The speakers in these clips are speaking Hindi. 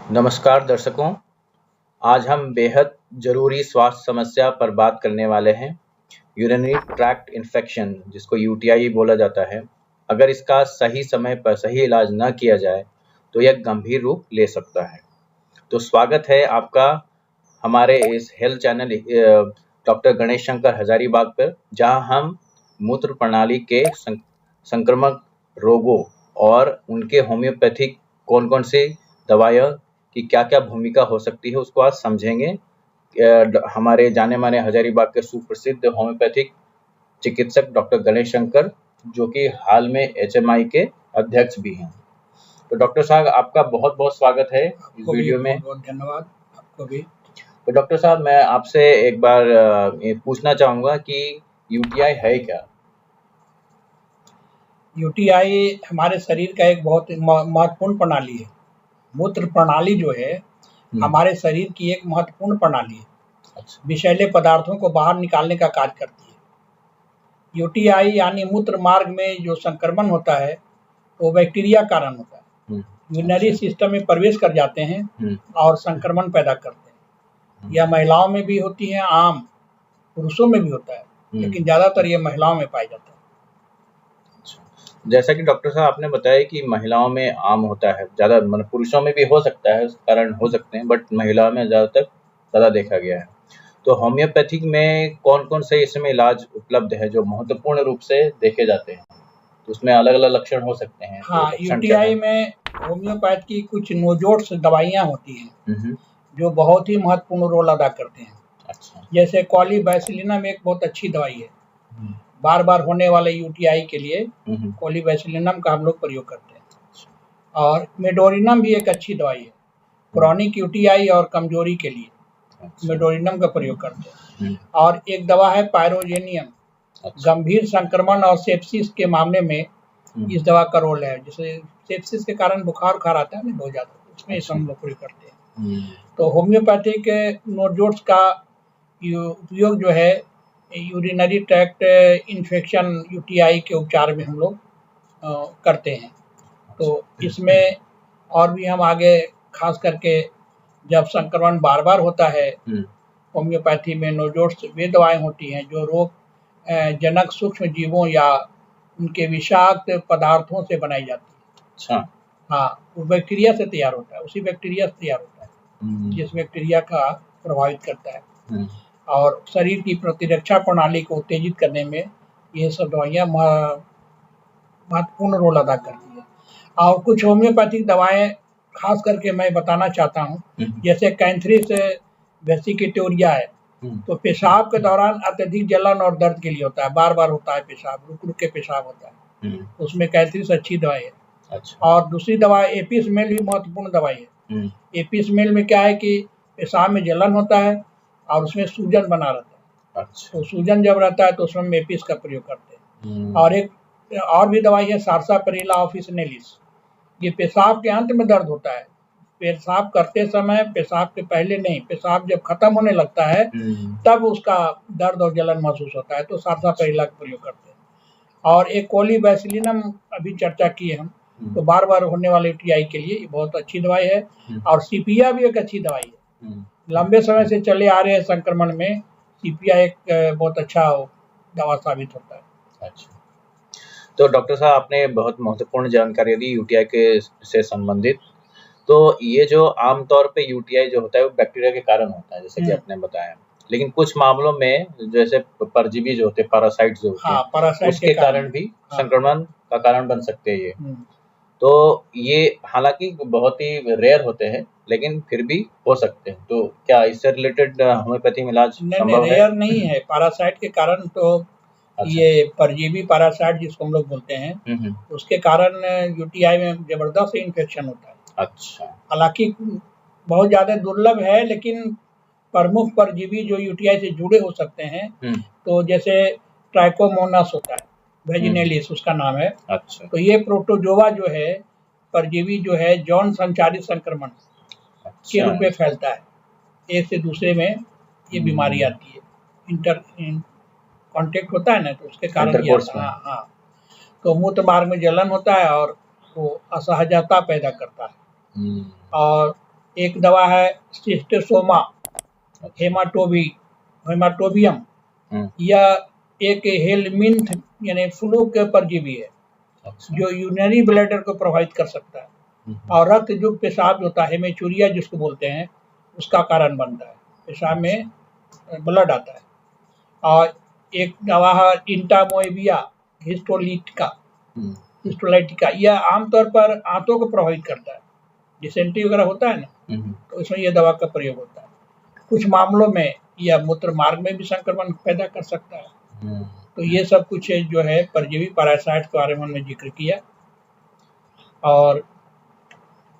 नमस्कार दर्शकों, आज हम बेहद ज़रूरी स्वास्थ्य समस्या पर बात करने वाले हैं। यूरिनरी ट्रैक्ट इन्फेक्शन, जिसको यूटीआई बोला जाता है। अगर इसका सही समय पर सही इलाज न किया जाए तो यह गंभीर रूप ले सकता है। तो स्वागत है आपका हमारे इस health channel doctor Ganesh Shankar Hazaribagh पर, जहां हम मूत्र प्रणाली के संक्रामक रोगों और उनके होम्योपैथिक कौन-कौन से दवाइयाँ की क्या-क्या भूमिका हो सकती है उसको आज समझेंगे। हमारे जाने-माने हजारीबाग के सुप्रसिद्ध होम्योपैथिक चिकित्सक डॉक्टर गणेश शंकर, जो कि हाल में एचएमआई के अध्यक्ष भी हैं। तो डॉक्टर साहब, आपका बहुत-बहुत स्वागत है इस वीडियो में। बहुत धन्यवाद आपको भी। तो डॉक्टर साहब, मैं आपसे एक बार ये पूछना चाहूँगा कि यूटीआई है क्या? यूटीआई हमारे शरीर का एक बहुत महत्वपूर्ण प्रणाली है। मूत्र प्रणाली जो है हमारे शरीर की एक महत्वपूर्ण प्रणाली है। अच्छा। विषैले पदार्थों को बाहर निकालने का कार्य करती है। यूटीआई यानी मूत्र मार्ग में जो संक्रमण होता है वो बैक्टीरिया कारण होता है। यूरिनरी सिस्टम में प्रवेश कर जाते हैं और संक्रमण पैदा करते हैं। यह महिलाओं में भी होती है, आम पुरुषों में भी होता है, लेकिन ज्यादातर ये महिलाओं में पाया जाता है। जैसा कि डॉक्टर साहब आपने बताया कि महिलाओं में आम होता है, ज़्यादा मतलब पुरुषों में भी हो सकता है, उस कारण हो सकते हैं, बट महिलाओं में ज़्यादातर ज़्यादा देखा गया है। तो होम्योपैथिक में कौन-कौन से इस समय इलाज उपलब्ध है जो महत्वपूर्ण रूप से देखे जाते हैं? तो उसमें अलग-अलग लक्षण हो सकते हैं। हाँ, यूटीआई में होम्योपैथ की कुछ नोजोड्स दवाइयाँ होती हैं जो बहुत ही महत्वपूर्ण रोल अदा करते हैं। अच्छा। जैसे कॉलीबैसिलिनम एक बहुत अच्छी दवाई है। बार बार होने वाले यूटीआई के लिए कॉलीबैसिलिनम का हम लोग प्रयोग करते हैं। और मेडोरिनम भी एक अच्छी दवाई है क्रॉनिक यूटीआई और कमजोरी के लिए। मेडोरिनम का प्रयोग करते हैं। और एक दवा है पायरोजेनियम, गंभीर संक्रमण और सेप्सिस के मामले में इस दवा का रोल है। जैसे सेप्सिस के कारण बुखार आता है ना बहुत ज्यादा, उसमें हम लोग प्रयोग करते हैं। तो होम्योपैथिक नोजोड्स का उपयोग जो है यूरिनरी ट्रैक्ट इन्फेक्शन यूटीआई के उपचार में हम लोग करते हैं। तो इसमें और भी हम आगे खास करके जब संक्रमण बार बार होता है, होम्योपैथी में नोजोड्स वे दवाएं होती हैं जो रोग जनक सूक्ष्म जीवों या उनके विषाक्त पदार्थों से बनाई जाती है। अच्छा। हाँ, वो बैक्टीरिया से तैयार होता है, उसी बैक्टीरिया से तैयार होता है जिस बैक्टीरिया का प्रभावित करता है। और शरीर की प्रतिरक्षा प्रणाली को उत्तेजित करने में ये सब दवाइयाँ महत्वपूर्ण रोल अदा करती है। और कुछ होम्योपैथिक दवाएं खास करके मैं बताना चाहता हूँ, जैसे कैंथरिस वेसिकिटोरिया है, तो पेशाब के दौरान अत्यधिक जलन और दर्द के लिए होता है। बार बार होता है पेशाब, रुक रुक के पेशाब होता है, उसमें कैंथरिस अच्छी दवाई है। अच्छा। और दूसरी दवा एपिसमेल भी महत्वपूर्ण दवाई है। एपिसमेल में क्या है कि पेशाब में जलन होता है और उसमें सूजन बना रहता है। अच्छा। तो सूजन जब रहता है तो उसमें एपिस का प्रयोग करते हैं। और एक और भी दवाई है सार्सापेरिला ऑफिसिनेलिस, ये पेशाब के अंत में दर्द होता है। पेशाब करते समय, पेशाब के पहले नहीं, पेशाब जब खत्म होने लगता है तब उसका दर्द और जलन महसूस होता है, तो सार्सापेरिला का प्रयोग करते हैं। और एक कॉलीबैसिलिनम अभी चर्चा की है हम, तो बार बार होने वाले यूटीआई के लिए ये बहुत अच्छी दवाई है। और सीपिया भी एक अच्छी दवाई है, लंबे समय से चले आ रहे हैं संक्रमण में सीपिया एक बहुत अच्छा दवा साबित होता है। अच्छा। तो डॉक्टर साहब, आपने बहुत महत्वपूर्ण जानकारी दी यूटीआई के से संबंधित। तो ये जो आमतौर पे यूटीआई जो होता है वो बैक्टीरिया के कारण होता है, जैसे कि आपने बताया, लेकिन कुछ मामलों में जैसे परजीवी जो होते हैं, पैरासाइट जो होते हैं, उसके कारण भी संक्रमण का कारण बन सकते हैं ये। तो ये हालांकि बहुत ही रेयर होते हैं, लेकिन फिर भी हो सकते हैं। तो क्या इससे रिलेटेड होम्योपैथी में इलाज संभव है? रेयर नहीं है, पैरासाइट के कारण तो ये परजीवी पैरासाइट जिसको हम लोग बोलते हैं, उसके कारण यूटीआई में जबरदस्त इन्फेक्शन होता है। अच्छा। हालांकि बहुत ज्यादा दुर्लभ है, लेकिन प्रमुख परजीवी जो यूटीआई से जुड़े हो सकते हैं, तो जैसे ट्राइकोमोनास होता है, वेजिनेलिस उसका नाम है। अच्छा। तो ये प्रोटोजोआ जो है परजीवी जो है जौन संचारित संक्रमण के रूप में फैलता है, एक से दूसरे में ये बीमारी आती है, कांटेक्ट होता है ना, तो उसके कारण ये आता है। हाँ, तो मूत्र मार्ग में जलन होता है और वो असहजता पैदा करता है। और एक दवा है सिस्टोसोमा हेमाटोबियम, यह एक हेलमिंथ यानी फ्लू के परजीवी है। अच्छा। जो यूरिनरी ब्लैडर को प्रभावित कर सकता है और रक्त युक्त पेशाब होता है हेमेचूरिया जिसको बोलते हैं उसका कारण बनता है, पेशाब में ब्लड आता है। और एक दवा है इंटामोएबिया हिस्टोलाइटिका, यह आमतौर पर आंतों को प्रभावित करता है, डिसेंट्री वगैरह होता है ना, तो इसमें यह दवा का प्रयोग होता है। कुछ मामलों में यह मूत्र मार्ग में भी संक्रमण पैदा कर सकता है। तो ये सब कुछ जो है परजीवी पैरासाइट के बारे में हमने जिक्र किया। और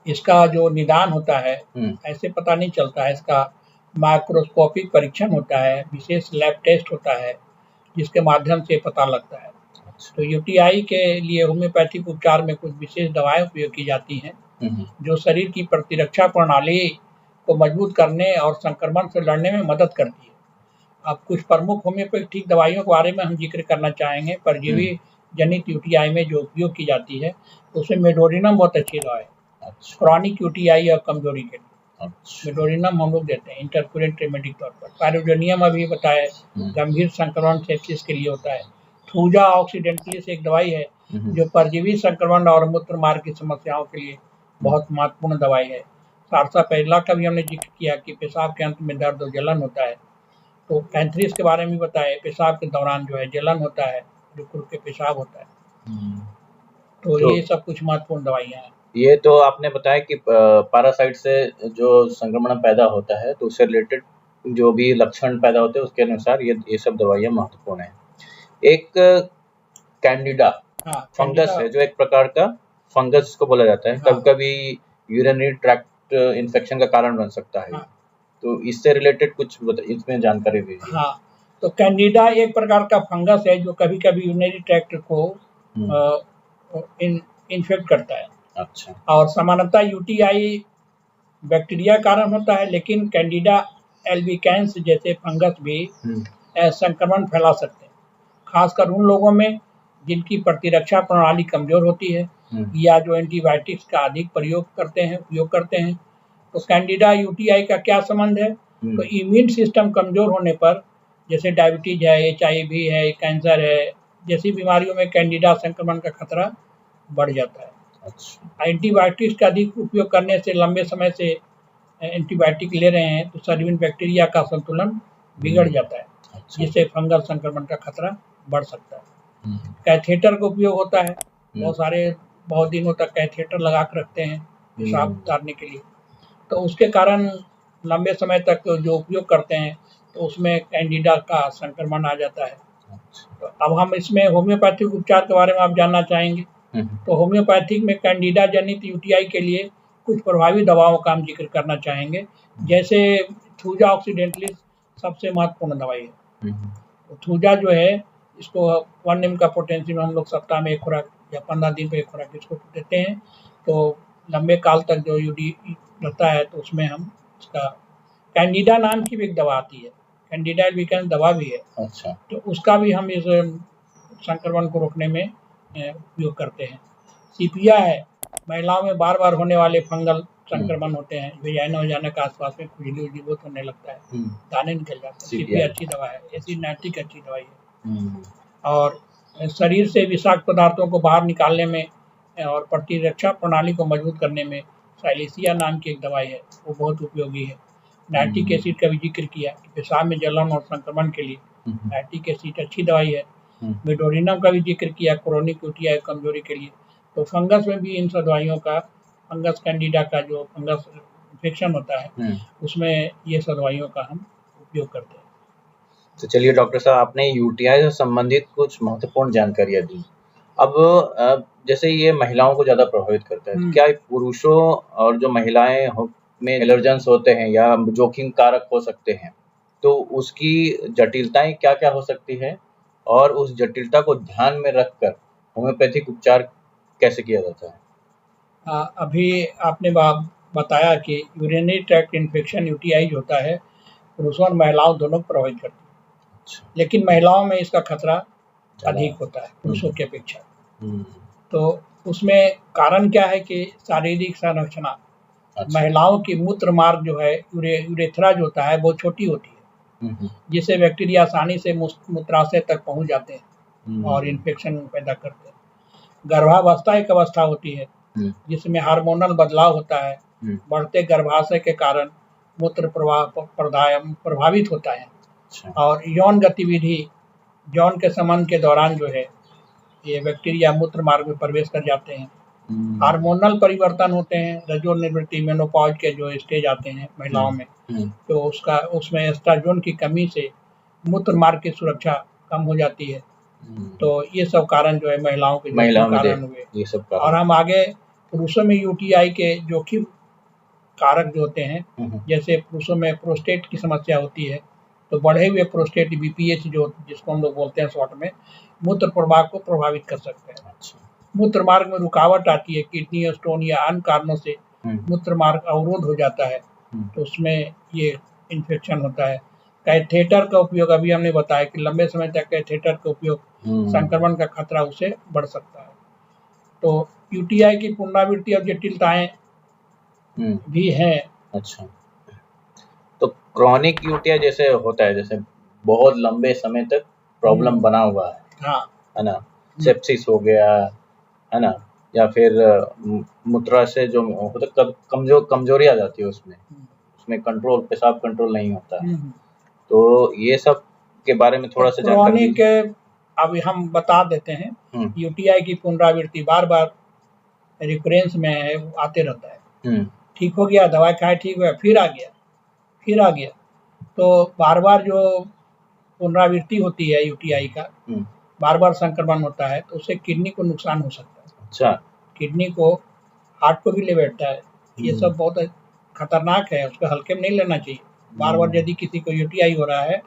इसका जो निदान होता है ऐसे पता नहीं चलता है, इसका माइक्रोस्कोपिक परीक्षण होता है, विशेष लैब टेस्ट होता है जिसके माध्यम से पता लगता है। तो यूटीआई के लिए होम्योपैथिक उपचार में कुछ विशेष दवाएं उपयोग की जाती हैं जो शरीर की प्रतिरक्षा प्रणाली को मजबूत करने और संक्रमण से लड़ने में मदद करती है। अब कुछ प्रमुख होम्योपैथिक दवाइयों के बारे में हम जिक्र करना चाहेंगे। परजीवी जनित यूटीआई में जो उपयोग की जाती है उसमें मेडोरिनम बहुत अच्छी दवा है। क्रॉनिक यूटीआई और कमजोरी के लिए मेडोरिनम हम लोग देते हैं इंटरक्यूरेंट रेमेडी तौर पर। पायरोजेनियम अभी बताया गंभीर संक्रमण सेप्सिस के लिए होता है। थूजा ऑक्सीडेंटलिस एक दवाई है जो परजीवी संक्रमण और मूत्र मार्ग की समस्याओं के लिए बहुत महत्वपूर्ण दवाई है। सारसापेला का भी हमने जिक्र किया कि पेशाब के अंत में दर्द और जलन होता है। तो कैंथरीज के बारे में बताए, पेशाब के दौरान जो है जलन होता है, रुक रुक के पेशाब होता है। तो ये सब कुछ महत्वपूर्ण दवाइयाँ हैं। ये तो आपने बताया कि पैरासाइट से जो संक्रमण पैदा होता है तो उससे रिलेटेड जो भी लक्षण पैदा होते हैं उसके अनुसार ये सब दवाइयाँ महत्वपूर्ण है। एक कैंडिडा फंगस है जो एक प्रकार का फंगस को बोला जाता है, कभी कभी यूरिनरी ट्रैक्ट इन्फेक्शन का कारण बन सकता है। तो इससे रिलेटेड कुछ इसमें जानकारी दीजिए। हाँ, तो कैंडिडा एक प्रकार का फंगस है जो कभी कभी यूरिनरी ट्रैक्ट को इन्फेक्ट करता है। अच्छा। और सामान्यतः यूटीआई बैक्टीरिया कारण होता है, लेकिन कैंडिडा एल्बिकेंस जैसे फंगस भी संक्रमण फैला सकते हैं, खासकर उन लोगों में जिनकी प्रतिरक्षा प्रणाली कमजोर होती है या जो एंटीबायोटिक्स का अधिक उपयोग करते हैं। तो कैंडिडा यूटीआई का क्या संबंध है? तो इम्यून सिस्टम कमजोर होने पर, जैसे डायबिटीज है, HIV है, कैंसर है जैसी बीमारियों में कैंडिडा संक्रमण का खतरा बढ़ जाता है। अच्छा। एंटीबायोटिक्स का अधिक उपयोग करने से, लंबे समय से एंटीबायोटिक ले रहे हैं तो शरीर में बैक्टीरिया का संतुलन बिगड़ जाता है। अच्छा। जिससे फंगल संक्रमण का खतरा बढ़ सकता है। कैथेटर का उपयोग होता है, बहुत दिनों तक कैथेटर लगा कर रखते हैं पेशाब उतारने के लिए, तो उसके कारण लंबे समय तक जो उपयोग करते हैं तो उसमें कैंडिडा का संक्रमण आ जाता है। तो अब हम इसमें होम्योपैथिक उपचार के बारे में आप जानना चाहेंगे। तो होम्योपैथिक में कैंडिडा जनित यूटीआई के लिए कुछ प्रभावी दवाओं का हम जिक्र करना चाहेंगे। जैसे थूजा ऑक्सीडेंटलिस सबसे महत्वपूर्ण दवाई है। तो थूजा जो है इसको 1 mg का पोटेंशियम हम लोग सप्ताह में 1 खुराक या 15 दिन पे 1 खुराक इसको देते हैं। तो लंबे काल तक जो यूडी रहता है तो उसमें हम इसका कैंडिडा नाम की भी एक दवा आती है, कैंडिडा एल्बिकेंस दवा भी है। अच्छा। तो उसका भी हम इस संक्रमण को रोकने में उपयोग करते हैं। सीपिया है, महिलाओं में बार बार होने वाले फंगल संक्रमण होते हैं, वेजाइना के आसपास में खुजली बहुत होने लगता है, दाने निकल जाते हैं। सीपिया अच्छी दवा है। एसिनाइट्रिक अच्छी दवाई है। और शरीर से विषाक्त पदार्थों को बाहर निकालने में और प्रतिरक्षा प्रणाली को मजबूत करने में साइलेसिया नाम की एक दवाई है, वो बहुत उपयोगी है। नाइट्रिक एसिड का भी जिक्र किया कि पेशाब में जलन और संक्रमण के लिए नाइट्रिक एसिड अच्छी दवाई है। मेडोरिनम का भी जिक्र किया क्रोनिक यूटीआई कमजोरी के लिए। तो फंगस में भी इन सब दवाइयों का, फंगस कैंडिडा का जो फंगस इन्फेक्शन होता है उसमें ये सब दवाइयों का हम उपयोग करते हैं। तो चलिए डॉक्टर साहब, आपने यूटीआई से संबंधित कुछ महत्वपूर्ण जानकारियां दी। अब जैसे ये महिलाओं को ज्यादा प्रभावित करता है, क्या पुरुषों और जो महिलाएं में एलर्जेंस होते हैं या जोखिम कारक हो सकते हैं, तो उसकी जटिलताएं क्या क्या हो सकती है और उस जटिलता को ध्यान में रखकर होम्योपैथिक उपचार कैसे किया जाता है? अभी आपने बताया कि यूरिनरी ट्रैक्ट इन्फेक्शन यूटीआई होता है पुरुषों और महिलाओं दोनों को प्रभावित करती है। अच्छा। लेकिन महिलाओं में इसका खतरा अधिक होता है पुरुषों की अपेक्षा। तो उसमें कारण क्या है कि शारीरिक संरचना, अच्छा। महिलाओं की मूत्र मार्ग जो है यूरेथ्रा जो होता है बहुत छोटी होती है, जिससे बैक्टीरिया आसानी से मूत्राशय तक पहुंच जाते हैं और इन्फेक्शन पैदा करते हैं। गर्भावस्था एक अवस्था होती है जिसमें हार्मोनल बदलाव होता है। बढ़ते गर्भाशय के कारण मूत्र प्रवाह प्रभावित होता है। अच्छा। और यौन गतिविधि, यौन के संबंध के दौरान जो है ये बैक्टीरिया मूत्र मार्ग में प्रवेश कर जाते हैं। हार्मोनल परिवर्तन होते हैं, रजोनिवृत्ति मेनोपॉज के जो स्टेज आते हैं महिलाओं में, तो उसमें एस्ट्रोजन की कमी से मूत्र मार्ग की सुरक्षा कम हो जाती है। तो ये सब कारण जो है महिलाओं के कारण हुए। ये सब कारण। और हम आगे पुरुषों में यूटीआई के जोखिम कारक जो होते हैं, जैसे पुरुषों में प्रोस्टेट की समस्या होती है, तो बढ़े हुए प्रोस्टेट बीपीएच जो जिसको हम लोग बोलते हैं शॉर्ट में, मूत्र प्रवाह को प्रभावित कर सकते हैं। अच्छा। मूत्र मार्ग में रुकावट आती है, किडनी स्टोन या अन्य कारणों से मूत्र मार्ग अवरोध हो जाता है, तो उसमें ये इन्फेक्शन होता है। कैथेटर का उपयोग अभी हमने बताया कि लंबे समय तक कैथेटर का उपयोग संक्रमण का खतरा उसे बढ़ सकता है। तो यूटीआई की पुनरावृत्ति और जटिलताएं भी हैं। अच्छा। तो क्रॉनिक यूटीआई जैसे होता है, जैसे बहुत लंबे समय तक प्रॉब्लम बना हुआ है, हाँ, है ना, सेप्सिस हो गया, है ना, या फिर मूत्राशय जो होता है कमजोरी आ जाती है उसमें कंट्रोल, पेशाब कंट्रोल नहीं होता है। तो ये सब के बारे में थोड़ा सा जानकारी क्रॉनिक अभी हम बता देते हैं। यूटीआई की पुनरावृत्ति बार बार रिकरेंस में आते रहता है। ठीक हो गया, दवाई खाए, ठीक हुआ, फिर आ गया। तो बार बार जो पुनरावृत्ति होती है यूटीआई का, बार बार संक्रमण होता है, तो उससे किडनी को नुकसान हो सकता है। अच्छा। किडनी को, हार्ट को भी ले बैठता है। ये सब बहुत खतरनाक है, उसको हल्के में नहीं लेना चाहिए। बार बार यदि किसी को यूटीआई हो रहा है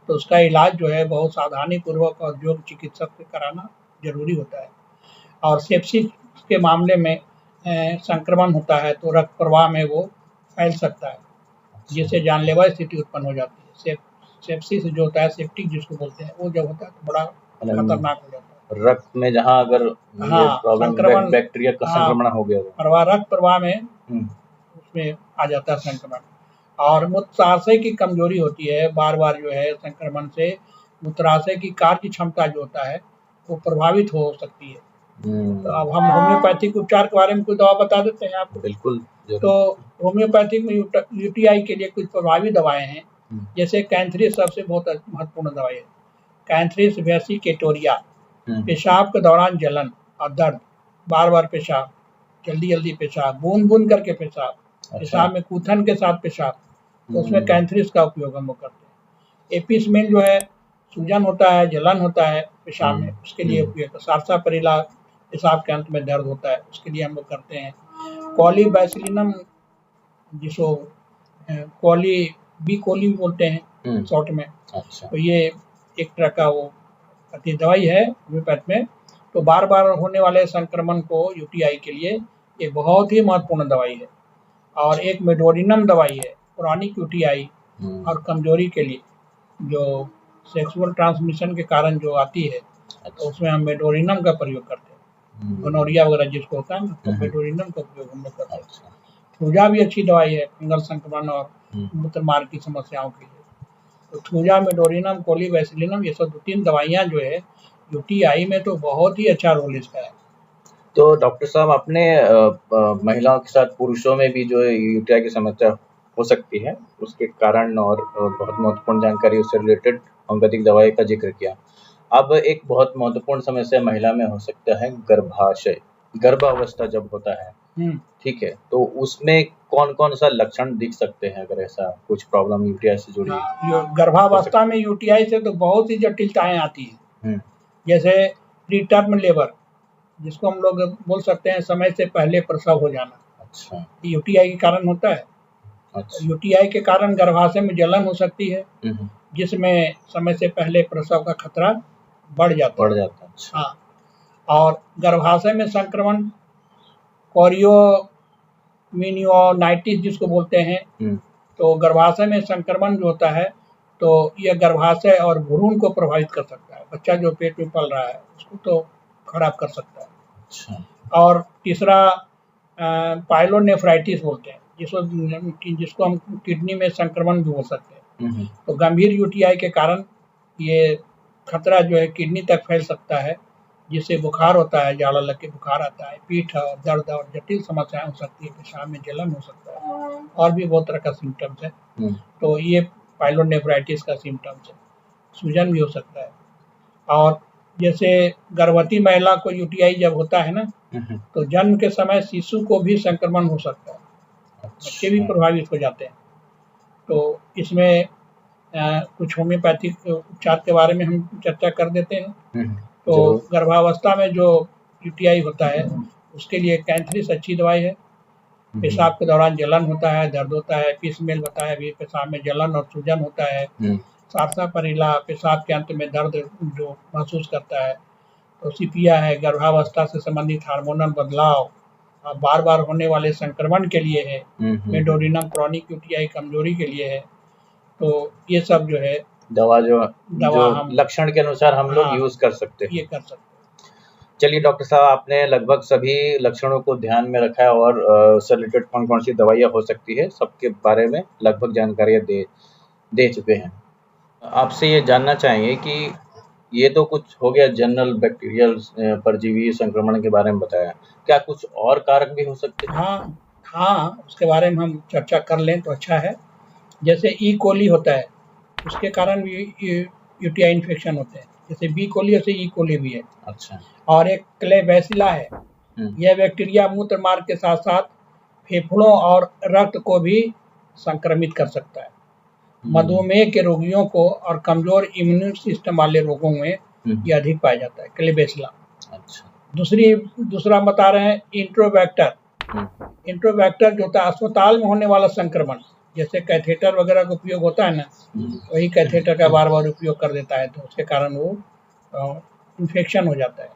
तो उसका इलाज जो है बहुत सावधानी पूर्वक और योग्य चिकित्सक से कराना जरूरी होता है। और सेप्सिस के मामले में संक्रमण होता है तो रक्त प्रवाह में वो फैल सकता है, जिससे जानलेवा स्थिति उत्पन्न हो जाती है। सेप्सिस जो होता है, सेप्टिक जिसको बोलते हैं, वो जब होता है तो बड़ा खतरनाक हो जाता है। रक्त में जहाँ अगर संक्रमण, बैक्टीरिया का संक्रमण हो गया, रक्त प्रवाह में उसमें आ जाता है संक्रमण। और मूत्राशय की कमजोरी होती है, बार बार जो है संक्रमण से मूत्राशय की कार्य क्षमता जो होता है वो प्रभावित हो सकती है। तो अब हम होम्योपैथिक उपचार के बारे में कुछ दवा बता देते हैं आपको। बिल्कुल। तो होम्योपैथिक में यूटीआई के लिए कुछ प्रभावी दवाएं हैं, जैसे कैंथ्रिस सबसे बहुत महत्वपूर्ण दवाई है। कैंथ्रिस वेसिकेटोरिया, पेशाब के दौरान जलन और दर्द, बार बार पेशाब, जल्दी जल्दी पेशाब, बूंद बूंद करके पेशाब, पेशाब में कूथन के साथ पेशाब, तो उसमें कैंथ्रिस का उपयोग हम लोग करते हैं। एपिसमेन जो है, सूजन होता है, जलन होता है पेशाब में, उसके लिए उपयोग। सारसापैरिला, पेशाब के अंत में दर्द होता है, उसके लिए हम लोग करते हैं। कॉलीबैसिलिनम, जिसको कोली बोलते हैं शॉर्ट में। अच्छा। तो ये एक तरह का वो दवाई है होम्योपैथ में। तो बार बार होने वाले संक्रमण को यूटीआई के लिए ये बहुत ही महत्वपूर्ण दवाई है। और एक मेडोरिनम दवाई है क्रॉनिक यूटीआई और कमजोरी के लिए, जो सेक्सुअल ट्रांसमिशन के कारण जो आती है। अच्छा। तो उसमें हम मेडोरिनम का प्रयोग करते हैं, गोनोरिया वगैरह जिसको होता है ना, तो मेडोरिनम का प्रयोग हम लोग करते हैं। अच्छा। थूजा भी अच्छी दवाई है फंगल संक्रमण और मूत्र मार्ग की समस्याओं के लिए। तो थूजा, मेडोरिनम, कोलीबैसिलिनम, ये सब 2-3 दवाइयाँ जो है यूटीआई में तो बहुत ही अच्छा रोल इसका है। तो डॉक्टर साहब, अपने महिलाओं के साथ पुरुषों में भी जो यूटीआई की समस्या हो सकती है, उसके कारण और बहुत महत्वपूर्ण जानकारी उससे रिलेटेड होम्योपैथिक दवाई का जिक्र किया। अब एक बहुत महत्वपूर्ण समस्या महिला में हो सकता है गर्भाशय, गर्भावस्था जब होता है, ठीक है, तो उसमें कौन कौन सा लक्षण दिख सकते हैं अगर ऐसा कुछ प्रॉब्लम यूटीआई से जुड़ी? गर्भावस्था में यूटीआई से तो बहुत ही जटिलताएं आती हैं, जैसे प्रीटर्म लेबर, जिसको हम लोग बोल सकते हैं समय से पहले प्रसव हो जाना। अच्छा। यूटीआई के कारण होता है। अच्छा। यूटीआई के कारण गर्भाशय में जलन हो सकती है, जिसमें समय से पहले प्रसव का खतरा बढ़ जाता है। अच्छा। हाँ। और गर्भाशय में संक्रमण, कोरियोमिनियोनाइटिस जिसको बोलते हैं, तो गर्भाशय में संक्रमण जो होता है तो यह गर्भाशय और भ्रूण को प्रभावित कर सकता है। बच्चा जो पेट में पल रहा है उसको तो खराब कर सकता है। अच्छा। और तीसरा पाइलोनेफ्राइटिस बोलते हैं, जिसको हम किडनी में संक्रमण भी हो सकते हैं। तो गंभीर यूटीआई के कारण ये खतरा जो है किडनी तक फैल सकता है, जिससे बुखार होता है, झाला लग के बुखार आता है, पीठ और दर्द और जटिल समस्याएं हो सकती है, पेशाब में जलन हो सकता है और भी बहुत तरह का सिम्टम्स है। तो ये पाइलोनेफ्राइटिस का सिम्टम्स है। सूजन भी हो सकता है। और जैसे गर्भवती महिला को यूटीआई जब होता है ना, तो जन्म के समय शिशु को भी संक्रमण हो सकता है, बच्चे भी प्रभावित हो जाते हैं। तो इसमें कुछ होम्योपैथिक उपचार के बारे में हम चर्चा कर देते हैं। तो गर्भावस्था में जो यूटीआई होता है उसके लिए कैंथरिस अच्छी दवाई है। पेशाब के दौरान जलन होता है, दर्द होता है, पी स्मेल बताया भी, पेशाब में जलन और सूजन होता है, सारसा परिला, पेशाब के अंत में दर्द जो महसूस करता है। तो सीपिया है, गर्भावस्था से संबंधित हार्मोनल बदलाव, बार बार होने वाले संक्रमण के लिए है। मेडोरिनम क्रॉनिक यूटीआई कमजोरी के लिए है। तो ये सब जो है दवा जो हम लक्षण के अनुसार हम लोग यूज कर सकते हैं, ये कर सकते हैं। चलिए डॉक्टर साहब, आपने लगभग सभी लक्षणों को ध्यान में रखा है और उससे रिलेटेड कौन कौन सी दवाइयाँ हो सकती है सबके बारे में लगभग जानकारियाँ दे चुके हैं। आपसे ये जानना चाहेंगे कि ये तो कुछ हो गया जनरल बैक्टीरियल परजीवी संक्रमण के बारे में बताया, क्या कुछ और कारक भी हो सकते हैं? हाँ, उसके बारे में हम चर्चा कर लें तो अच्छा है। जैसे ई कोली होता है, उसके कारण भी यूटीआई इन्फेक्शन होते हैं। जैसे बी कोली ऐसे ई कोली भी है। अच्छा। और एक क्लेबैसिला है, यह बैक्टीरिया मूत्र मार्ग के साथ साथ फेफड़ों और रक्त को भी संक्रमित कर सकता है। मधुमेह के रोगियों को और कमजोर इम्यून सिस्टम वाले रोगों में यह अधिक पाया जाता है, क्लेबैसिला। अच्छा। दूसरा बता रहे हैं इंट्रोबैक्टर। इंट्रोबैक्टर जो होता है अस्पताल में होने वाला संक्रमण, जैसे कैथेटर वगैरह का उपयोग होता है ना, वही कैथेटर का बार बार उपयोग कर देता है, तो उसके कारण वो इन्फेक्शन हो जाता है।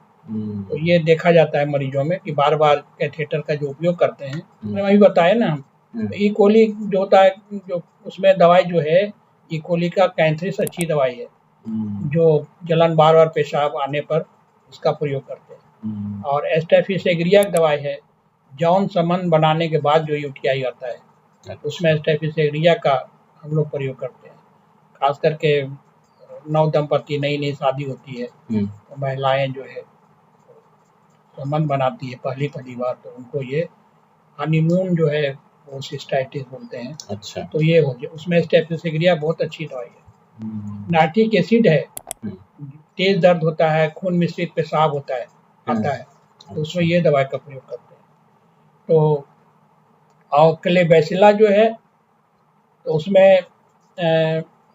तो ये देखा जाता है मरीजों में कि बार बार कैथेटर का जो उपयोग करते हैं, वही बताए ना हम। ई कोली जो होता है, जो उसमें दवाई जो है ई कोली का कैंथरिस अच्छी दवाई है, जो जलन बार बार पेशाब आने पर इसका प्रयोग करते हैं। और एस्टेफिसेग्रिया की दवाई है, जौन संबंध बनाने के बाद जो यूटीआई आता है, उसमें एस्टेफिसेग्रिया का हम लोग प्रयोग करते हैं। खास करके नव दंपति नई शादी होती है, तो महिलाएं जो है संबंध बनाती है पहली बार, तो उनको ये हनीमून जो है वो सिस्टाइटिस बोलते हैं। अच्छा। तो ये हो जाए, उसमें एस्टेफिसेग्रिया बहुत अच्छी दवाई है। नाइट्रिक एसिड है, तेज दर्द होता है, खून मिश्रित पेशाब होता है आता है, तो उसमें ये दवाई का प्रयोग करते हैं। तो और क्लेबैसिला जो है, तो उसमें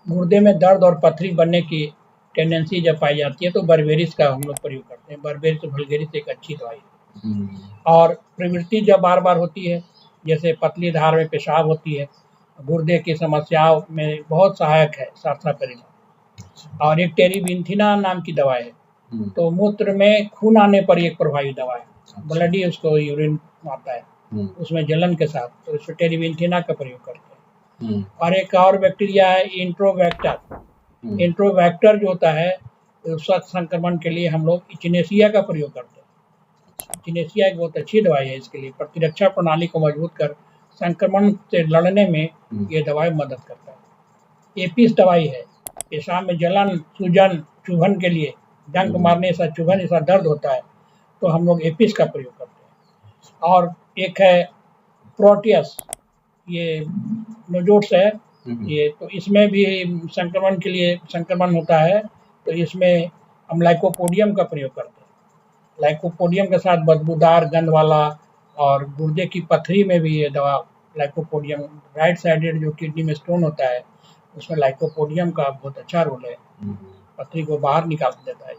गुर्दे में दर्द और पथरी बनने की टेंडेंसी जब पाई जाती है तो बर्बेरिस का हम लोग प्रयोग करते हैं। बर्बेरिस वल्गेरिस एक अच्छी दवाई है। और प्रवृत्ति जब बार बार होती है, जैसे पतली धार में पेशाब होती है, गुर्दे की समस्याओं में बहुत सहायक है सारसापेरिला। और एक टेरीबिंथिना नाम की दवा है, तो मूत्र में खून आने पर एक प्रभावी दवा है, ब्लडी उसको यूरिन आता है, उसमें जलन के साथ, तो इसमें टेरीबिंथिना का प्रयोग करते हैं। और एक और बैक्टीरिया है इंट्रोबैक्टर। इंट्रोबैक्टर जो होता है उसका संक्रमण के लिए हम लोग इचिनेसिया का प्रयोग करते हैं। इचिनेसिया एक बहुत अच्छी दवाई है, इसके लिए प्रतिरक्षा प्रणाली को मजबूत कर संक्रमण से लड़ने में ये दवाई मदद करता है। एपिस दवाई है, पेशाब में जलन, सूजन, चुभन के लिए, डंक मारने से चुभन ऐसा दर्द होता है, तो हम लोग एपिस का प्रयोग करते हैं। और एक है प्रोटियस, ये नोजोट्स है ये, तो इसमें भी संक्रमण के लिए संक्रमण होता है, तो इसमें हम लाइकोपोडियम का प्रयोग करते हैं। लाइकोपोडियम के साथ बदबूदार गंध वाला, और गुर्दे की पथरी में भी ये दवा लाइकोपोडियम, राइट साइडेड जो किडनी में स्टोन होता है उसमें लाइकोपोडियम का बहुत अच्छा रोल है, पथरी को बाहर निकाल देता है।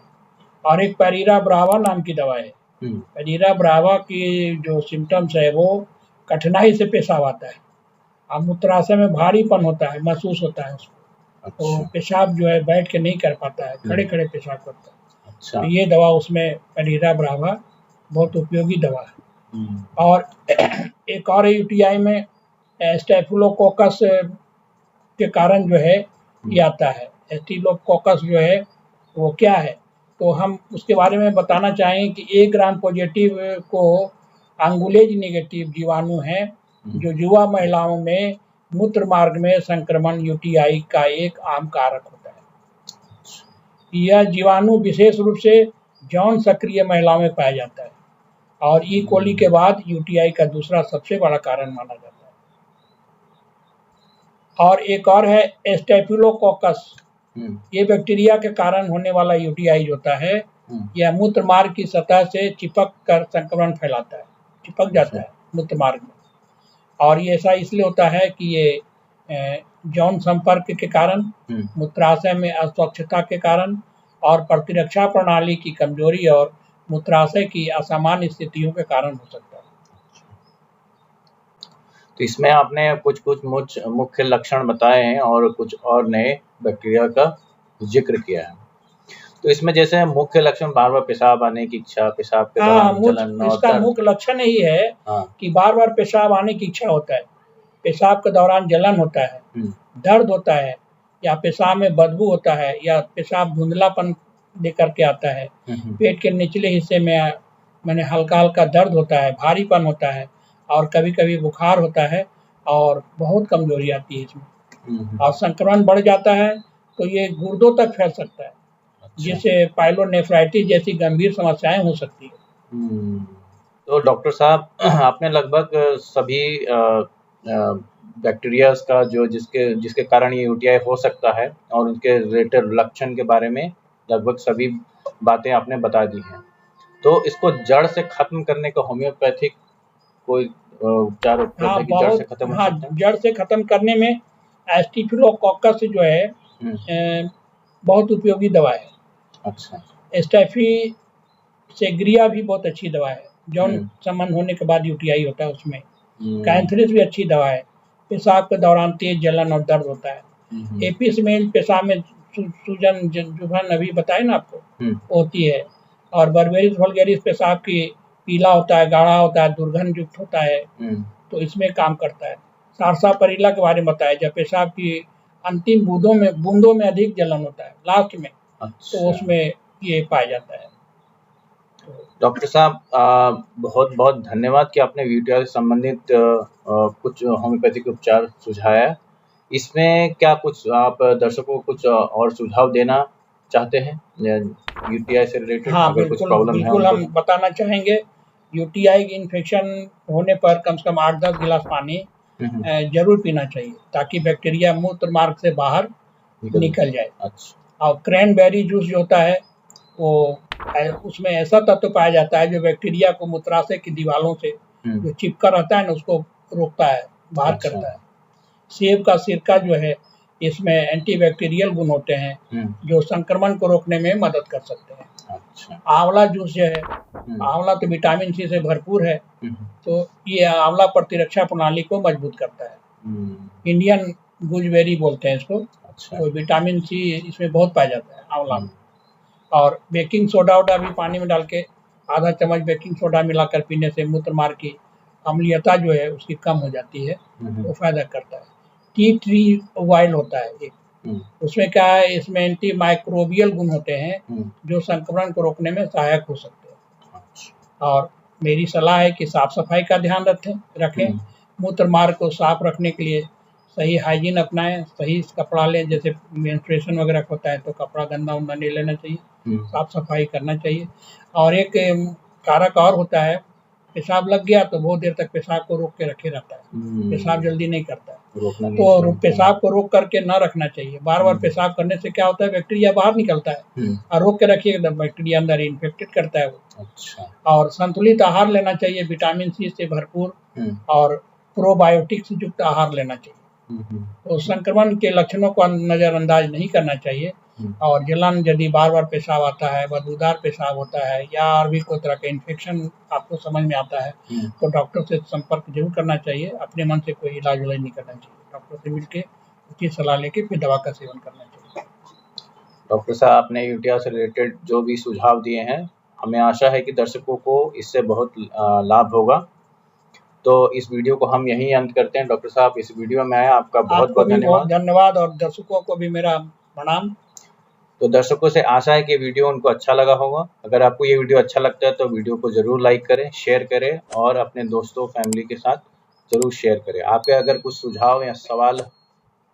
और एक पेरीरा ब्रावा नाम की दवा है। पेरीरा ब्रावा की जो सिम्टम्स है वो कठिनाई से पेशाब आता है, और मूत्राशय में भारीपन होता है, महसूस होता है उसको। अच्छा। तो पेशाब जो है बैठ के नहीं कर पाता है, खड़े खड़े पेशाब करता है। अच्छा। तो ये दवा उसमें पेरीरा ब्रावा बहुत उपयोगी दवा है। और एक और यूटीआई में स्टेफिलोकोकस के कारण जो है ये आता है। स्टेफिलोकोकस जो है वो क्या है, तो हम उसके बारे में बताना चाहेंगे कि 1 ग्राम पॉजिटिव को अंगुलेज नेगेटिव जीवाणु हैं जो युवा महिलाओं में मूत्र मार्ग में संक्रमण यूटीआई का एक आम कारक होता है। यह जीवाणु विशेष रूप से यौन सक्रिय महिलाओं में पाया जाता है और ई कोली के बाद यूटीआई का दूसरा सबसे बड़ा कारण माना जाता है। और एक और है स्टेफिलोकोकस। ये बैक्टीरिया के कारण होने वाला यूटीआई होता है। यह मूत्र मार्ग की सतह से चिपक कर संक्रमण फैलाता है, चिपक जाता है मूत्र मार्ग में। और ये ऐसा इसलिए होता है कि ये यौन संपर्क के कारण, मूत्राशय में अस्वच्छता के कारण और प्रतिरक्षा प्रणाली की कमजोरी और मूत्राशय की असामान्य स्थितियों के कारण हो सकता है। तो इसमें आपने कुछ मुख्य लक्षण बताए हैं और कुछ और नए बैक्टीरिया का जिक्र किया है। तो इसमें जैसे मुख्य लक्षण बार बार पेशाब आने की इच्छा, पेशाब के दौरान जलन और इसका मुख्य लक्षण यही है कि बार बार पेशाब आने की इच्छा होता है, पेशाब के दौरान जलन होता है, दर्द होता है, या पेशाब में बदबू होता है, या पेशाब धुंधलापन लेकर के आता है, पेट के निचले हिस्से में मैंने हल्का हल्का दर्द होता है, भारीपन होता है और कभी कभी बुखार होता है और बहुत कमजोरी आती है इसमें। और संक्रमण बढ़ जाता है तो ये गुर्दों तक फैल सकता है, जिससे पाइलोनेफ्राइटिस जैसी गंभीर समस्याएं हो सकती है। तो डॉक्टर साहब, आपने लगभग सभी बैक्टीरियाज का जो जिसके कारण ये यूटीआई हो सकता है और उनके रिलेटेड लक्षण के बारे में लगभग सभी बातें आपने बता दी हैं। तो इसको जड़ से खत्म करने का होम्योपैथिक कोई उपचार उपलब्ध है कि जड़ से खत्म हो सकता है? जड़ से खत्म करने में स्टेफिलोकोकस जो है बहुत उपयोगी दवा है। अच्छा। स्टेफिसेग्रिया भी बहुत अच्छी दवा है, यौन संबंध होने के बाद यूटीआई होता है उसमें। कैंथरिस भी अच्छी दवा है, पेशाब के दौरान तेज जलन और दर्द होता है। एपिस में पेशाब में सूजन जुभन अभी बताए ना आपको होती है। और बर्बेरिस वल्गैरिस पेशाब की पीला होता है, गाढ़ा होता है, दुर्गंध युक्त होता है, तो इसमें काम करता है। सारसापरिला के बारे में बताया, जब पेशाब की अंतिम बूंदों में अधिक जलन होता है लास्ट में, तो उसमें ये पाया जाता है। डॉक्टर साहब, बहुत बहुत धन्यवाद कि आपने यूटीआई से संबंधित कुछ होम्योपैथिक उपचार सुझाया। इसमें क्या कुछ आप दर्शकों को कुछ और सुझाव देना चाहते हैं यूटीआई से रिलेटेड? हाँ, अगर कुछ प्रॉब्लम है बिल्कुल हम बताना चाहेंगे। यूटीआई इन्फेक्शन होने पर कम से कम 8-10 गिलास पानी जरूर पीना चाहिए, ताकि बैक्टीरिया मूत्र मार्ग से बाहर निकल जाए। अच्छा। और क्रैनबेरी जूस जो होता है वो उसमें ऐसा तत्व पाया जाता है जो बैक्टीरिया को मूत्राशय की दीवारों से जो चिपका रहता है ना, उसको रोकता है, बाहर करता है। सेब का सिरका जो है, इसमें एंटीबैक्टीरियल गुण होते हैं जो संक्रमण को रोकने में मदद कर सकते हैं। अच्छा। आंवला जूस जो है, आंवला तो विटामिन सी से भरपूर है, तो ये आंवला प्रतिरक्षा प्रणाली को मजबूत करता है। इंडियन गुजबेरी बोलते हैं इसको। अच्छा। तो विटामिन सी इसमें बहुत पाया जाता है आंवला में। और बेकिंग सोडा भी पानी में डाल के आधा चम्मच बेकिंग सोडा मिलाकर पीने से मूत्र मार्ग की अम्लीयता जो है उसकी कम हो जाती है, वो फायदा करता है। टी ट्री ऑयल होता है एक, उसमें क्या है, इसमें एंटी माइक्रोबियल गुण होते हैं जो संक्रमण को रोकने में सहायक हो सकते हैं। और मेरी सलाह है कि साफ सफाई का ध्यान रखें। मूत्र मार्ग को साफ रखने के लिए सही हाइजीन अपनाएं, सही कपड़ा लें, जैसे मेंस्ट्रुएशन वगैरह होता है तो कपड़ा गंदा उंदा नहीं लेना चाहिए, साफ सफाई करना चाहिए। और एक कारक और होता है, पेशाब लग गया तो बहुत देर तक पेशाब को रोक के रखे रहता है, पेशाब जल्दी नहीं करता है, तो पेशाब को रोक करके न रखना चाहिए। बार बार पेशाब करने से क्या होता है, बैक्टीरिया बाहर निकलता है, और रोक के रखिए तो बैक्टीरिया अंदर इन्फेक्टेड करता है वो। अच्छा। और संतुलित आहार लेना चाहिए, विटामिन सी से भरपूर और प्रोबायोटिक्स युक्त आहार लेना चाहिए। तो संक्रमण के लक्षणों को नजरअंदाज नहीं करना चाहिए। और जलन, यदि बार बार पेशाब आता है, बदबूदार पेशाब होता है, या और भी कोई तरह का इन्फेक्शन आपको समझ में आता है, तो डॉक्टर से संपर्क जरूर करना चाहिए। अपने मन से कोई इलाज नहीं करना चाहिए, डॉक्टर से मिलकर उचित सलाह लेके फिर दवा का सेवन करना चाहिए। डॉक्टर साहब, आपने यूटीआई से रिलेटेड जो भी सुझाव दिए हैं, हमें आशा है कि दर्शकों को इससे बहुत लाभ होगा। तो इस वीडियो को हम यहीं अंत करते हैं। डॉक्टर साहब, इस वीडियो में आया, आपका बहुत बहुत धन्यवाद और दर्शकों को भी मेरा प्रणाम। तो दर्शकों से आशा है कि वीडियो उनको अच्छा लगा होगा। अगर आपको ये वीडियो अच्छा लगता है तो वीडियो को जरूर लाइक करें, शेयर करें और अपने दोस्तों फैमिली के साथ ज़रूर शेयर करें। आपके अगर कुछ सुझाव या सवाल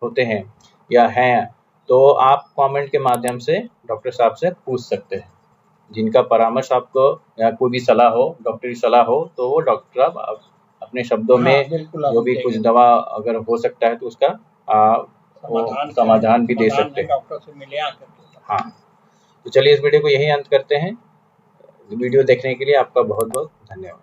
होते हैं या हैं तो आप कमेंट के माध्यम से डॉक्टर साहब से पूछ सकते हैं। जिनका परामर्श आपको या कोई भी सलाह हो, डॉक्टरी सलाह हो, तो वो डॉक्टर साहब अपने शब्दों में जो भी कुछ दवा अगर हो सकता है तो उसका समाधान भी दे सकते हैं। डॉक्टर से मिले आकर। हाँ, तो चलिए इस वीडियो को यहीं अंत करते हैं। वीडियो देखने के लिए आपका बहुत बहुत धन्यवाद।